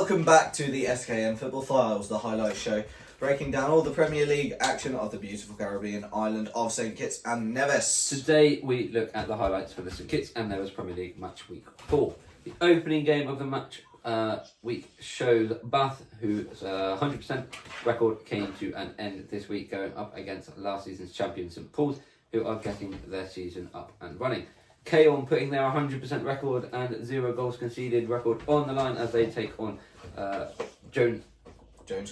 Welcome back to the SKN Football Files, the highlight show, breaking down all the Premier League action of the beautiful Caribbean island of St Kitts and Nevis. Today we look at the highlights for the St Kitts and Nevis Premier League match week 4. The opening game of the match week shows Bath, whose 100% record came to an end this week, going up against last season's champion St Paul's, who are getting their season up and running. K-On putting their 100% record and 0 goals conceded record on the line as they take on Jones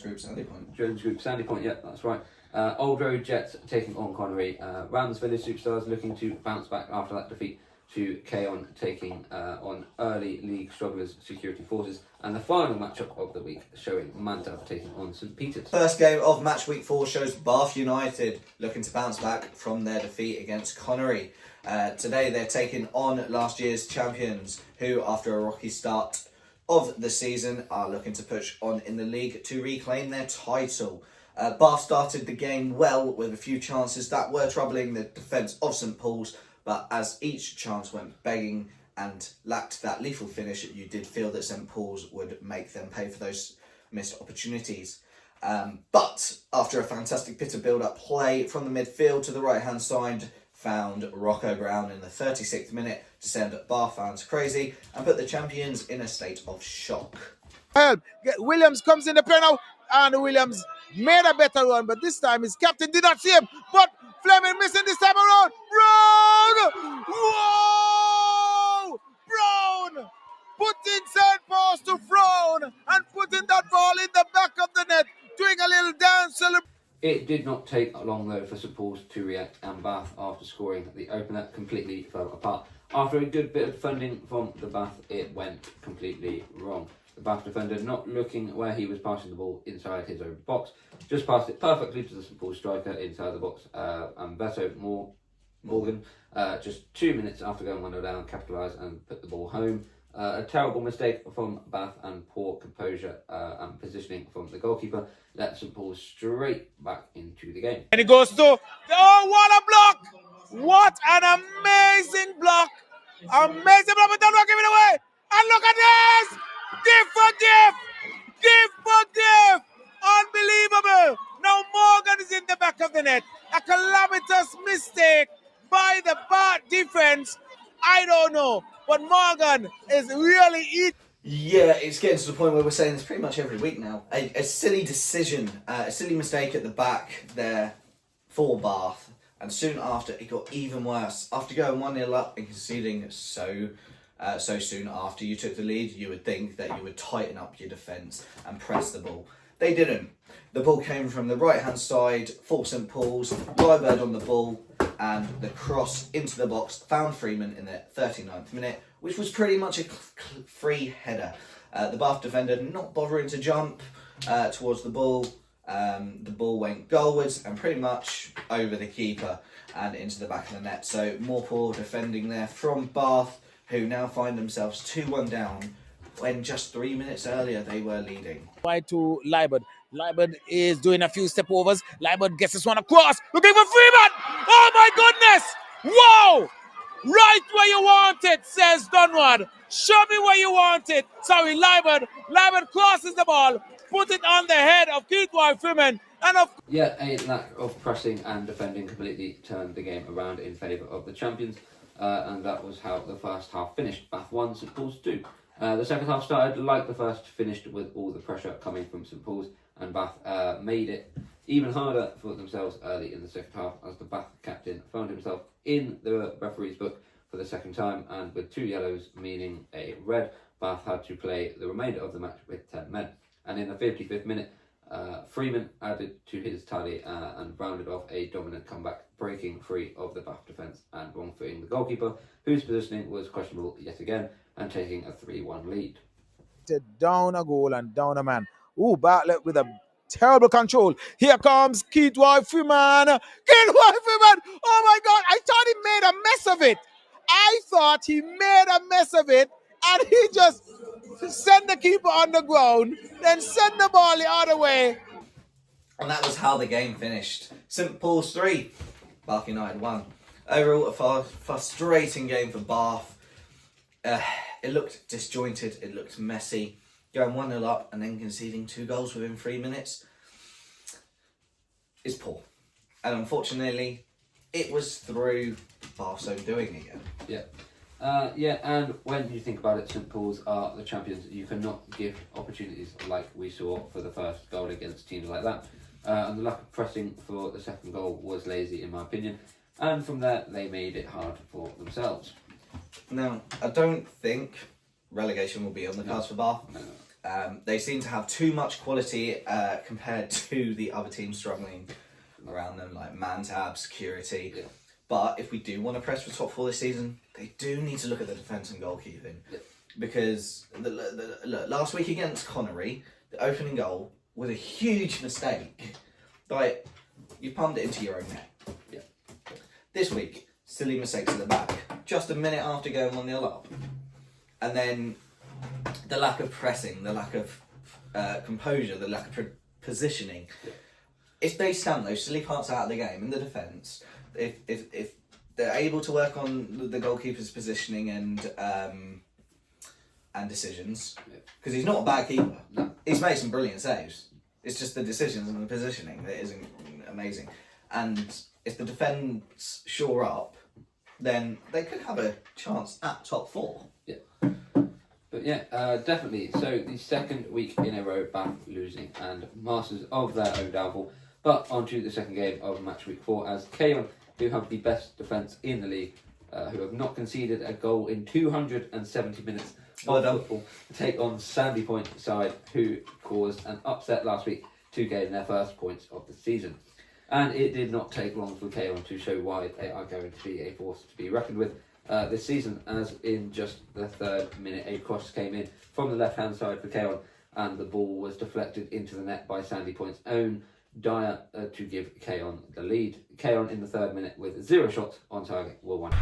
Group Sandy Point. Jones Group Sandy Point, yeah, that's right. Old Road Jets taking on Connery. Rams Village Superstars looking to bounce back after that defeat to K-On taking on early league strugglers Security Forces. And the final matchup of the week showing Manta taking on St Peter's. First game of match week 4 shows Bath United looking to bounce back from their defeat against Connery. Today they're taking on last year's champions, who after a rocky start of the season are looking to push on in the league to reclaim their title. Bath started the game well with a few chances that were troubling the defence of St Paul's, but as each chance went begging and lacked that lethal finish, you did feel that St Paul's would make them pay for those missed opportunities. But after a fantastic bit of build-up play from the midfield to the right-hand side, found Rocco Brown in the 36th minute to send Bath fans crazy and put the champions in a state of shock. Williams comes in the penalty, and Williams made a better run, but this time his captain did not see him. But Fleming missing this time around. Brown! Whoa! Brown! Putting St. Paul's to frown and putting that ball in the back of the net, doing a little dance celebration. It did not take long though for St Paul's to react, and Bath, after scoring the opener, completely fell apart. After a good bit of funding from the Bath, it went completely wrong. The Bath defender not looking where he was passing the ball inside his own box, just passed it perfectly to the St Paul's striker inside the box, and Beto Morgan, just 2 minutes after going 1-0 down, capitalised and put the ball home. A terrible mistake from Bath and poor composure and positioning from the goalkeeper let St Paul's straight back into the game. And it goes to, oh, what a block! What an amazing block! Amazing block, but don't give it away! And look at this! Diff for diff! Diff for diff! Unbelievable! Now Morgan is in the back of the net. A calamitous mistake by the Bath defense. I don't know, but Morgan is really eating. Yeah, it's getting to the point where we're saying this pretty much every week now. A silly decision, a silly mistake at the back there for Bath, and soon after it got even worse. After going 1-0 up and conceding so soon after you took the lead, you would think that you would tighten up your defence and press the ball. They didn't. The ball came from the right-hand side for St Paul's, Liebert on the ball, and the cross into the box found Freeman in the 39th minute, which was pretty much a free header. The Bath defender not bothering to jump towards the ball. The ball went goalwards and pretty much over the keeper and into the back of the net. So more poor defending there from Bath, who now find themselves 2-1 down when just 3 minutes earlier they were leading. Why to Liebert? Liebert is doing a few step overs. Liebert gets this one across. Looking for Freeman! Oh my goodness! Wow! Right where you want it, says Dunward. Show me where you want it. Sorry, Liebert. Liebert crosses the ball, put it on the head of Keithwell Freeman, and Yeah, a lack of pressing and defending completely turned the game around in favour of the champions, and that was how the first half finished. Bath 1, St Paul's 2. The second half started like the first, finished with all the pressure coming from St Paul's, and Bath made it even harder for themselves early in the second half as the Bath captain found himself in the referee's book for the second time, and with 2 yellows meaning a red, Bath had to play the remainder of the match with 10 men. And in the 55th minute, Freeman added to his tally and rounded off a dominant comeback, breaking free of the Bath defence and wrong-footing the goalkeeper, whose positioning was questionable yet again, and taking a 3-1 lead. down a goal and down a man. Ooh, Bartlett with a terrible control. Here comes Keithwell Freeman. Keithwell Freeman! Oh my God! I thought he made a mess of it. I thought he made a mess of it, and he just sent the keeper on the ground, then sent the ball the other way. And that was how the game finished. St Paul's 3, Bath United 1. Overall, a frustrating game for Bath. It looked disjointed, it looked messy. going 1-0 up and then conceding 2 goals within 3 minutes is poor. And unfortunately, it was through Bath's own doing again. Yeah, and when you think about it, St Paul's are the champions. You cannot give opportunities like we saw for the first goal against teams like that. And the lack of pressing for the second goal was lazy, in my opinion. And from there, they made it hard for themselves. Now, I don't think relegation will be on the cards for Bath. No. They seem to have too much quality compared to the other teams struggling around them, like man-tab, security. Yeah. But if we do want to press for top 4 this season, they do need to look at the defence and goalkeeping. Yeah. Because look, last week against Connery, the opening goal was a huge mistake. Like, you pumped it into your own net. Yeah. This week, silly mistakes at the back, just a minute after going 1-0 up. And then the lack of pressing, the lack of composure, the lack of positioning. Yeah. If they stamp those silly parts out of the game in the defence, if they're able to work on the goalkeeper's positioning and decisions, because he's not a bad keeper. No. He's made some brilliant saves. It's just the decisions and the positioning that isn't amazing. And if the defence shore up, then they could have a chance at top 4. Yeah. But yeah, definitely. So the second week in a row, Bath losing and masters of their own downfall. But on to the second game of match week 4 as Keon, who have the best defence in the league, who have not conceded a goal in 270 minutes of football, take on Sandy Point side, who caused an upset last week to gain their first points of the season. And it did not take long for Keon to show why they are going to be a force to be reckoned with this season, as in just the 3rd minute a cross came in from the left-hand side for Keon and the ball was deflected into the net by Sandy Point's own Dyer to give Keon the lead. Keon in the 3rd minute with 0 shots on target were 1.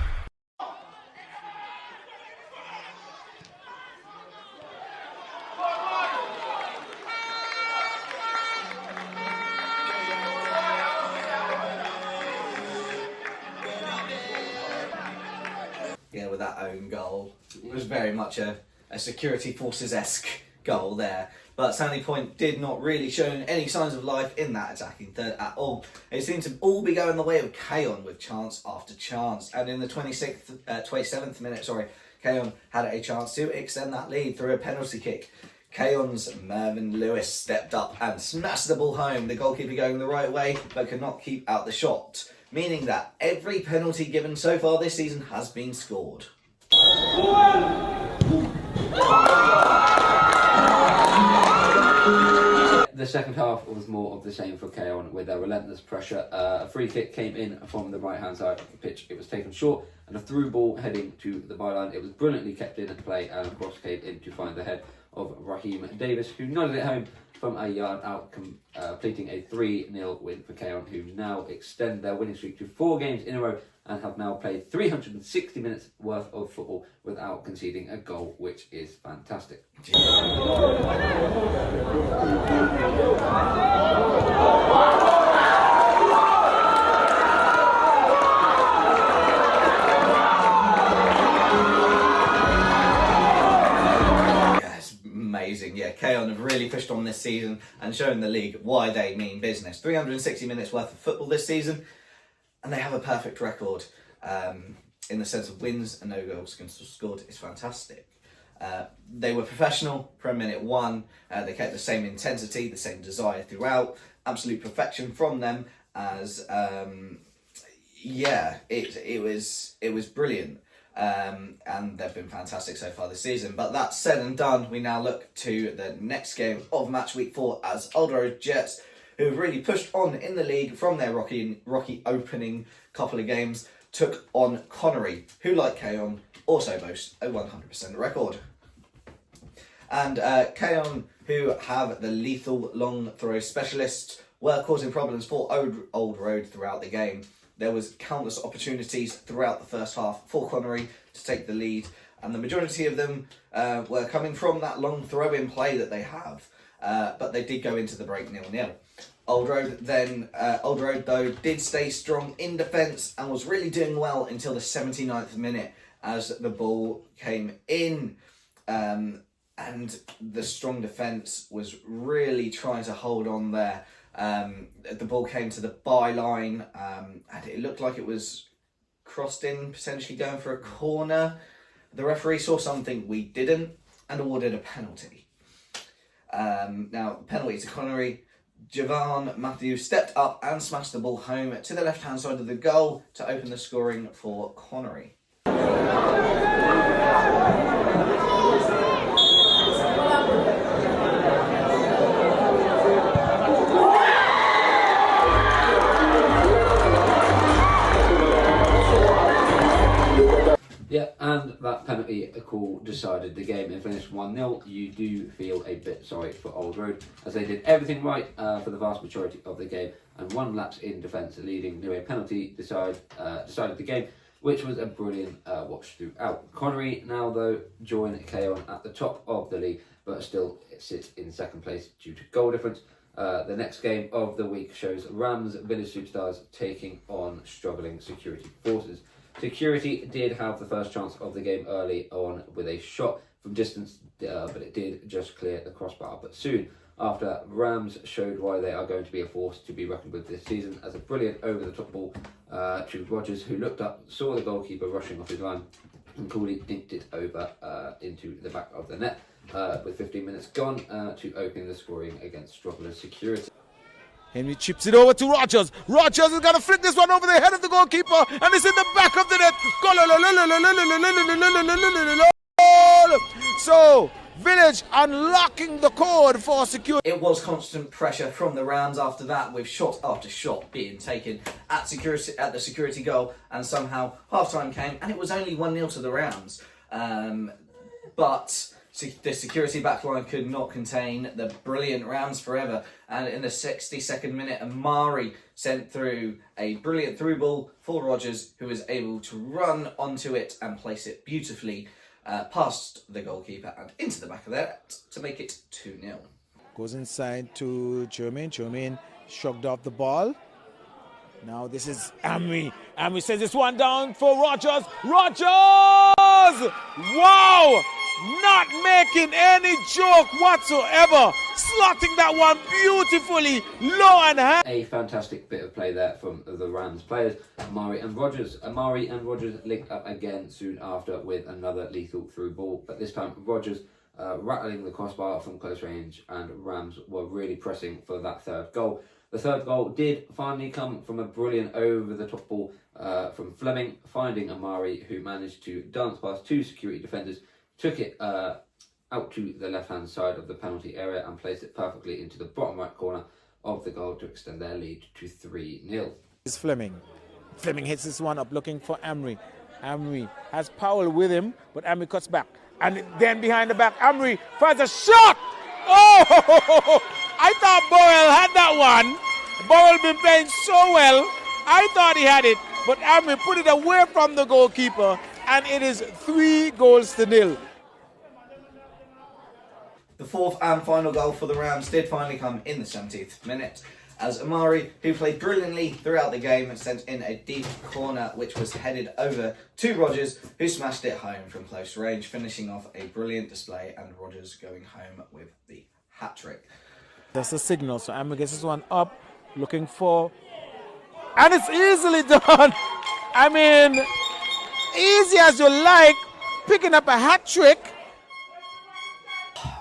Yeah, with that own goal. It was very much a security forces-esque goal there. But Sandy Point did not really show any signs of life in that attacking third at all. It seemed to all be going the way of Keon with chance after chance. And in the 27th minute, Keon had a chance to extend that lead through a penalty kick. Keon's Mervyn Lewis stepped up and smashed the ball home, the goalkeeper going the right way but could not keep out the shot, meaning that every penalty given so far this season has been scored. The second half was more of the same for Keon with their relentless pressure. A free kick came in from the right-hand side of the pitch. It was taken short and a through ball heading to the byline. It was brilliantly kept in at play and a cross came in to find the head of Raheem Davis, who nodded it home from a yard out, completing a 3-0 win for Keon, who now extend their winning streak to 4 games in a row and have now played 360 minutes worth of football without conceding a goal, which is fantastic. Amazing, yeah. Keon have really pushed on this season and shown the league why they mean business. 360 minutes worth of football this season, and they have a perfect record in the sense of wins and no goals scored. It's fantastic. They were professional from minute 1. They kept the same intensity, the same desire throughout. Absolute perfection from them. As it was brilliant. And they've been fantastic so far this season. But that said and done, we now look to the next game of match week 4 as Old Road Jets, who have really pushed on in the league from their rocky opening couple of games, took on Connery, who, like Keon, also boast a 100% record. And Keon, who have the lethal long throw specialists, were causing problems for Old Road throughout the game. There was countless opportunities throughout the first half for Connery to take the lead, and the majority of them were coming from that long throw-in play that they have. But they did go into the break 0-0. Old Road though did stay strong in defence and was really doing well until the 79th minute as the ball came in. And and the strong defence was really trying to hold on there. The ball came to the byline, and it looked like it was crossed in, potentially going for a corner. The referee saw something we didn't and awarded a penalty. Now, penalty to Connery. Javan Matthews stepped up and smashed the ball home to the left-hand side of the goal to open the scoring for Connery. Yeah, and that penalty call decided the game and finished 1-0. You do feel a bit sorry for Old Road, as they did everything right for the vast majority of the game, and one lapse in defence leading to a penalty decided the game, which was a brilliant watch throughout. Connery now, though, join Keon at the top of the league, but still sits in second place due to goal difference. The next game of the week shows Rams Village Superstars taking on struggling Security Forces. Security did have the first chance of the game early on with a shot from distance, but it did just clear the crossbar. But soon after, Rams showed why they are going to be a force to be reckoned with this season, as a brilliant over-the-top ball to Rogers, who looked up, saw the goalkeeper rushing off his line, and coolly dinked it over into the back of the net, with 15 minutes gone to open the scoring against struggling Security. Henry chips it over to Rogers. Rogers is going to flick this one over the head of the goalkeeper, and it's in the back of the net. So, Village unlocking the code for Security. It was constant pressure from the Rams after that, with shot after shot being taken at the Security goal, and somehow half-time came, and it was only 1-0 to the Rams. But the Security backline could not contain the brilliant Rams forever, and in the 62nd minute, Amari sent through a brilliant through ball for Rogers, who was able to run onto it and place it beautifully past the goalkeeper and into the back of the net to make it 2-0. Goes inside to Jermaine. Jermaine shrugged off the ball. Now this is Amri. Amri sends this one down for Rogers. Rogers! Wow! Not making any joke whatsoever. Slotting that one beautifully low and high. A fantastic bit of play there from the Rams players, Amari and Rogers. Amari and Rogers linked up again soon after with another lethal through ball, but this time Rogers rattling the crossbar from close range, and Rams were really pressing for that third goal. The third goal did finally come from a brilliant over-the-top ball from Fleming, finding Amari, who managed to dance past two Security defenders, took it out to the left-hand side of the penalty area and placed it perfectly into the bottom right corner of the goal to extend their lead to 3-0. It's Fleming. Fleming hits this one up looking for Amri. Amri has Powell with him, but Amri cuts back. And then behind the back, Amri fires a shot! Oh! I thought Burrell had that one. Burrell been playing so well. I thought he had it, but Amri put it away from the goalkeeper, and it is 3-0. The fourth and final goal for the Rams did finally come in the 70th minute, as Amari, who played brilliantly throughout the game, sent in a deep corner which was headed over to Rogers, who smashed it home from close range, finishing off a brilliant display, and Rogers going home with the hat-trick. That's a signal, so Amri gets this one up, looking for... And it's easily done! I mean, easy as you like, picking up a hat-trick.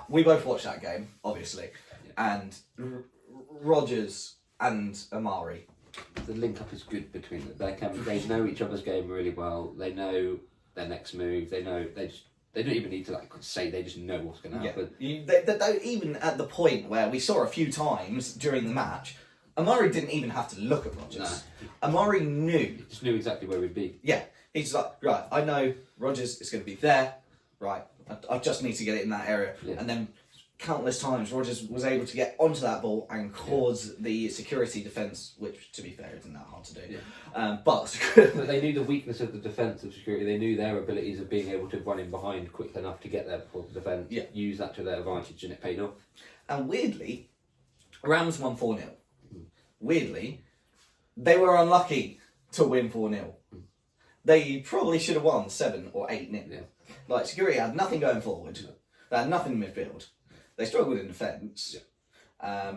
We both watched that game, obviously, and Rogers and Amari. The link-up is good between them. They know each other's game really well. They know their next move. They know they don't even need to say. They just know what's going to happen. They don't, even at the point where we saw a few times during the match, Amari didn't even have to look at Rogers. No. Amari knew. He just knew exactly where we'd be. Yeah, he's like, right, I know Rogers is going to be there. Right, I just need to get it in that area. Yeah. And then countless times Rogers was able to get onto that ball and cause the Security defence, which, to be fair, isn't that hard to do. Yeah. But they knew the weakness of the defence of Security. They knew their abilities of being able to run in behind quick enough to get there before the defence. Yeah. Use that to their advantage, and it paid off. And weirdly, Rams won 4-0. Weirdly, they were unlucky to win 4-0. They probably should have won 7 or 8-0. Yeah. Security had nothing going forward. They had nothing in midfield. They struggled in defence. Yeah.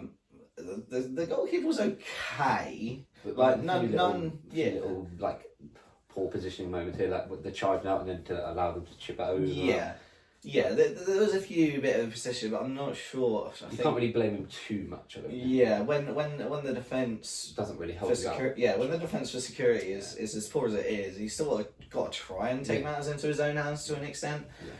The goalkeeper was okay. But Like, a few none. little like poor positioning moments here, like with the charging out and then to allow them to chip it over. Yeah. There was a few bit of position, but I'm not sure. You can't really blame him too much. I don't think. Yeah, when the defence Doesn't really help for you out. security, yeah, when the defence for security is as poor as it is, he's still got to try and take matters into his own hands to an extent. Yeah.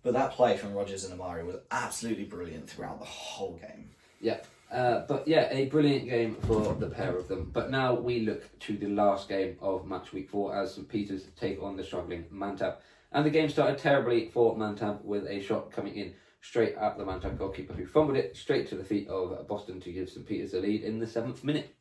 But that play from Rodgers and Amari was absolutely brilliant throughout the whole game. Yeah. But yeah, a brilliant game for the pair of them. But now we look to the last game of match week 4 as St Peters take on the struggling Mantab. And the game started terribly for Mantab with a shot coming in straight at the Mantab goalkeeper, who fumbled it straight to the feet of Boston to give St Peters a lead in the 7th minute.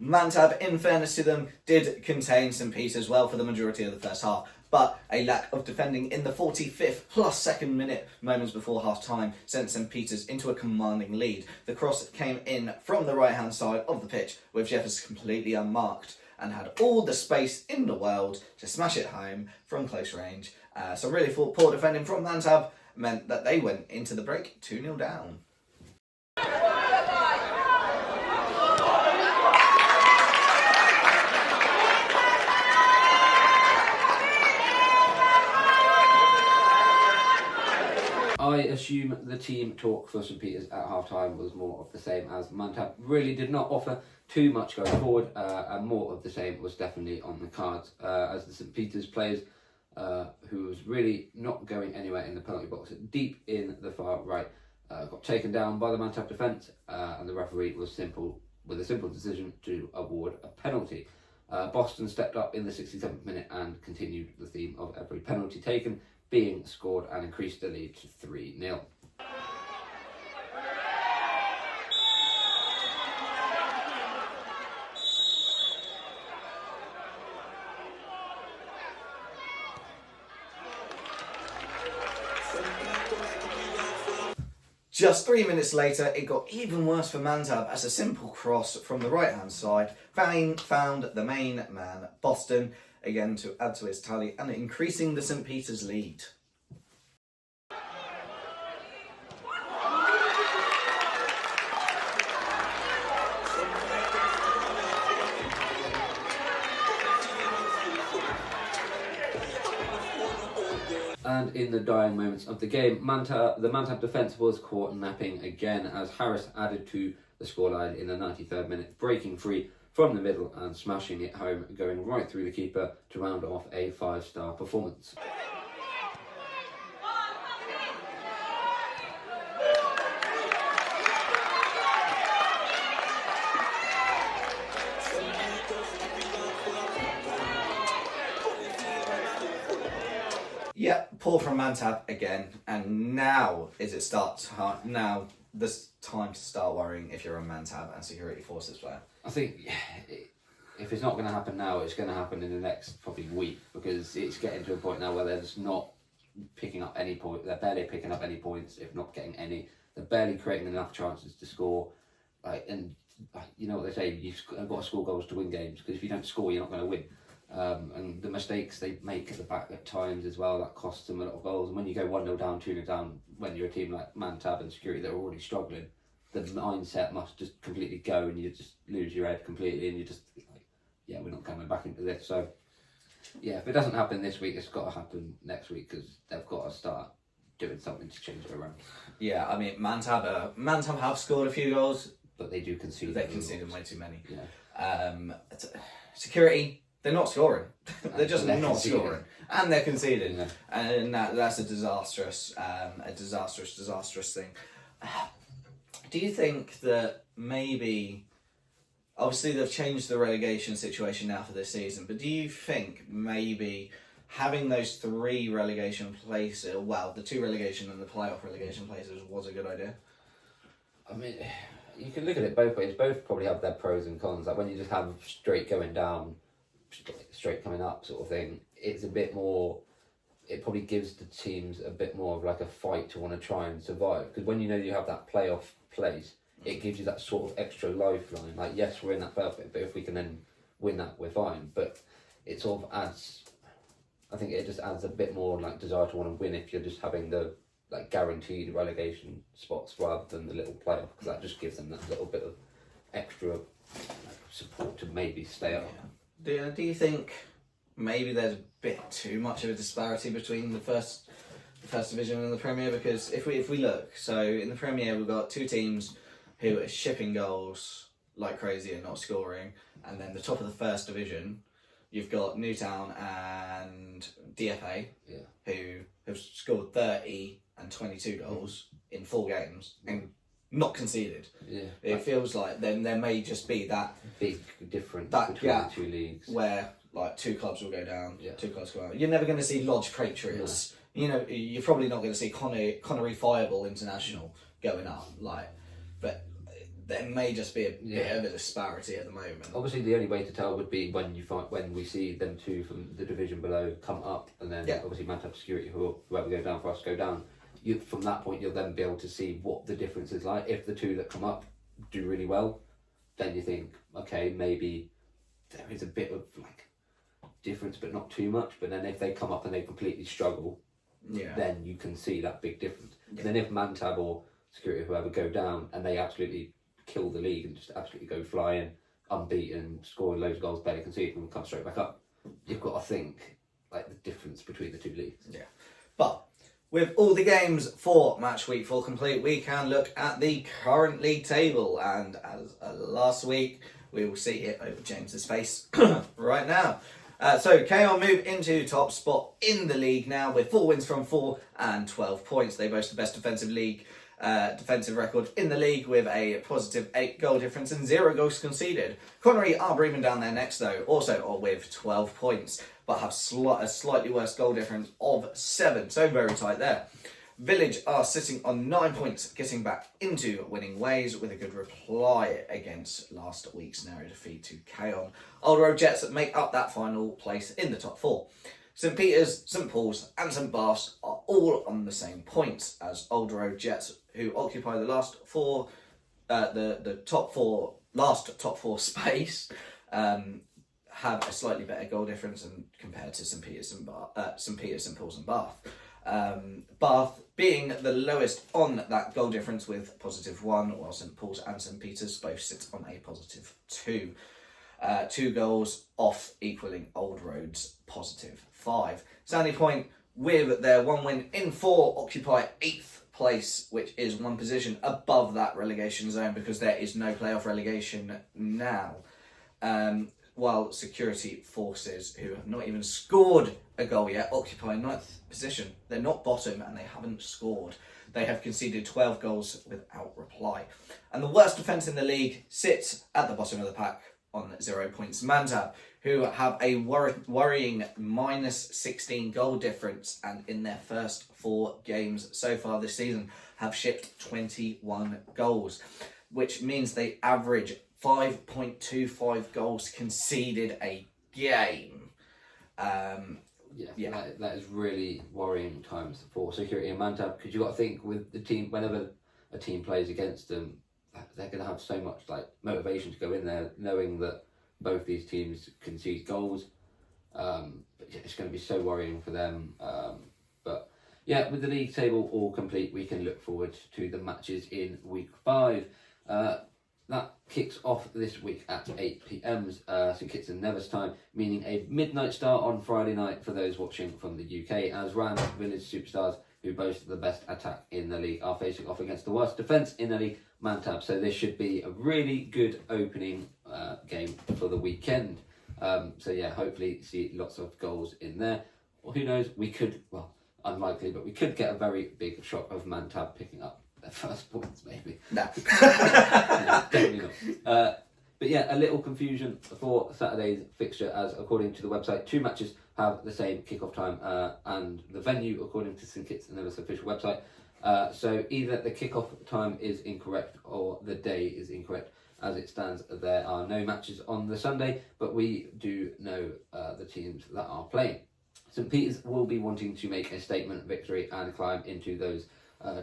Mantab, in fairness to them, did contain St Peters well for the majority of the first half, but a lack of defending in the 45th plus second minute, moments before half time, sent St Peters into a commanding lead. The cross came in from the right hand side of the pitch, with Jeffers completely unmarked and had all the space in the world to smash it home from close range. So really poor defending from Mantab meant that they went into the break 2-0 down. I assume the team talk for St Peters at half-time was more of the same, as Mantab really did not offer too much going forward, and more of the same was definitely on the cards, as the St Peters players, who was really not going anywhere in the penalty box, deep in the far right, got taken down by the Mantab defence, and the referee was with a simple decision to award a penalty. Boston stepped up in the 67th minute and continued the theme of every penalty taken being scored and increased the lead to 3-0. Just 3 minutes later, it got even worse for Mantab as a simple cross from the right-hand side found the main man, Boston, again to add to his tally and increasing the St Peters lead. And in the dying moments of the game, the Mantab defence was caught napping again as Harris added to the scoreline in the 93rd minute, breaking free from the middle and smashing it home, going right through the keeper to round off a 5-star performance. Yeah, poor from Mantab again, and now now this time to start worrying if you're a Mantab and security forces player. I think if it's not going to happen now, it's going to happen in the next probably week, because it's getting to a point now where they're just not picking up any points. They're barely picking up any points, if not getting any. They're barely creating enough chances to score. You know what they say, you've got to score goals to win games, because if you don't score, you're not going to win. And the mistakes they make at the back at times as well, that costs them a lot of goals. And when you go 1-0 down, 2-0 down, when you're a team like Mantab and Security that are already struggling, the mindset must just completely go, and you just lose your head completely, and you just like, yeah, we're not coming back into this. So yeah, if it doesn't happen this week, it's got to happen next week, because they've got to start doing something to change it around. Yeah, I mean, Mantab have scored a few goals, but they do concede. They conceded way too many. Yeah. Security, they're not scoring. They're just they're not conceding. scoring, and they're conceding, Yeah. and that's a disastrous thing. Do you think that maybe, obviously they've changed the relegation situation now for this season, but do you think maybe having those 3 relegation places, well, the 2 relegation and the playoff relegation places, was a good idea? I mean, you can look at it both ways. Both probably have their pros and cons. Like when you just have straight going down, straight coming up sort of thing, it's a bit more, it probably gives the teams a bit more of like a fight to want to try and survive. Because when you know you have that playoff place, it gives you that sort of extra lifeline. Like, yes, we're in that playoff bit, but if we can then win that, we're fine. But it sort of adds, I think it just adds a bit more like desire to want to win if you're just having the like guaranteed relegation spots rather than the little playoff, because that just gives them that little bit of extra support to maybe stay up. Do you think maybe there's a bit too much of a disparity between the first division and the Premier? Because if we look, so in the Premier we've got two teams who are shipping goals like crazy and not scoring, and then the top of the first division you've got Newtown and DFA, who have scored 30 and 22 goals in 4 games and not conceded. It feels like then there may just be that big difference that between gap the two leagues where like 2 clubs will go down, 2 clubs go out. You're never going to see Lodge Patriots. No. You know, you're probably not going to see Connery Fireball International going up. But there may just be a bit of a disparity at the moment. Obviously, the only way to tell would be when we see them two from the division below come up, and then obviously Mantab Security, whoever go down for us, go down. From that point, you'll then be able to see what the difference is like. If the two that come up do really well, then you think, okay, maybe there is a bit of like difference, but not too much. But then if they come up and they completely struggle, then you can see that big difference. And then if Mantab or Security, whoever, go down and they absolutely kill the league and just absolutely go flying, unbeaten, scoring loads of goals, barely conceding, and come straight back up, you've got to think like the difference between the two leagues. But with all the games for match week 4 complete, we can look at the current league table, and as last week, we will see it over James's face right now. So KR move into top spot in the league now with 4 wins from 4 and 12 points. They boast the best defensive record in the league with a positive 8 goal difference and 0 goals conceded. Connery are breathing down their necks though, also with 12 points, but have a slightly worse goal difference of 7, so very tight there. Village are sitting on 9 points, getting back into winning ways with a good reply against last week's narrow defeat to Keon. Old Road Jets make up that final place in the top 4. St Peter's, St Paul's and St Bath's are all on the same points as Old Road Jets, who occupy the last 4, the top 4, last top 4 space, have a slightly better goal difference and compared to St Peter's, St Paul's and Bath. Bath being the lowest on that goal difference with positive 1, while St Paul's and St Peter's both sit on a positive 2. 2 goals off, equaling Old Road's positive 5. Sandy Point, with their 1 win in 4, occupy 8th place, which is 1 position above that relegation zone because there is no playoff relegation now. While Security Forces, who have not even scored a goal yet, occupy 9th position. They're not bottom and they haven't scored. They have conceded 12 goals without reply. And the worst defence in the league sits at the bottom of the pack on 0 points. Mantab, who have a worrying minus 16 goal difference, and in their first 4 games so far this season have shipped 21 goals, which means they average 5.25 goals conceded a game. That is really worrying times for Security and Mantab, because you've got to think with the team, whenever a team plays against them, they're going to have so much like motivation to go in there knowing that both these teams concede goals. But it's going to be so worrying for them. But yeah, with the league table all complete, we can look forward to the matches in week 5. That kicks off this week at 8 p.m. St Kitts and Nevis time, meaning a midnight start on Friday night for those watching from the UK, as Rand Village Superstars, who boast the best attack in the league, are facing off against the worst defence in the league, Mantab. So this should be a really good opening game for the weekend. So yeah, hopefully see lots of goals in there. Or who knows, we could, well, unlikely, but we could get a very big shock of Mantab picking up their first points, maybe. No. No, definitely not. But yeah, a little confusion for Saturday's fixture, as according to the website, 2 matches have the same kickoff time and the venue, according to St Kitts and Nevis official website. So either the kickoff time is incorrect or the day is incorrect. As it stands, there are no matches on the Sunday, but we do know the teams that are playing. St Peter's will be wanting to make a statement victory and climb into those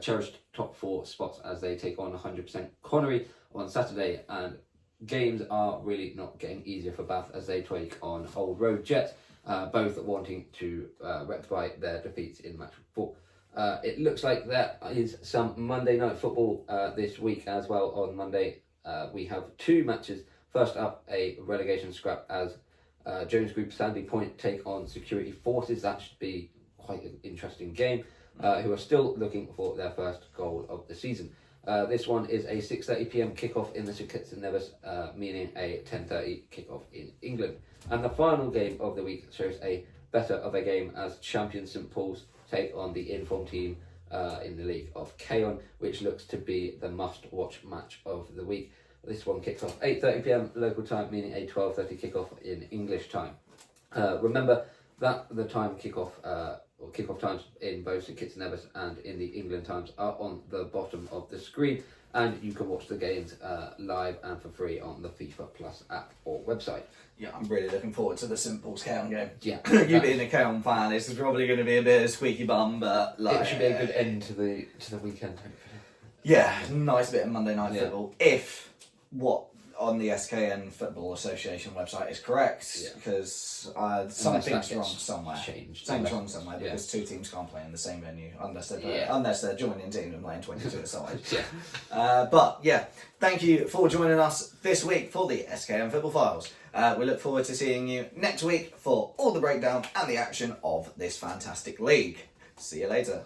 cherished top 4 spots as they take on 100% Connery on Saturday, and games are really not getting easier for Bath as they take on Old Road Jets, both wanting to rectify their defeats in match 4. It looks like there is some Monday night football this week as well. On Monday we have 2 matches. First up, a relegation scrap as Jones Group Sandy Point take on Security Forces. That should be quite an interesting game, who are still looking for their first goal of the season. This one is a 6:30pm kickoff in the St Kitts and Nevis, meaning a 10:30 kickoff in England. And the final game of the week shows a better of a game as champion St Paul's take on the informed team in the League of Caon, which looks to be the must-watch match of the week. This one kicks off 8:30pm local time, meaning a 12:30 kickoff in English time. Remember that the kickoff times in both St Kitts and Nevis and in the England times are on the bottom of the screen, and you can watch the games live and for free on the FIFA Plus app or website. Yeah, I'm really looking forward to the St Paul's Cairn game. Yeah, You being a Cairn fan, this is probably going to be a bit of a squeaky bum, but like, it should be a good end to the weekend, hopefully. Yeah, nice bit of Monday night football. If what on the SKN Football Association website is correct, because something's wrong somewhere. Something's wrong somewhere because 2 teams can't play in the same venue unless they're joining teams and playing 22 aside. But yeah, thank you for joining us this week for the SKN Football Files. We look forward to seeing you next week for all the breakdown and the action of this fantastic league. See you later.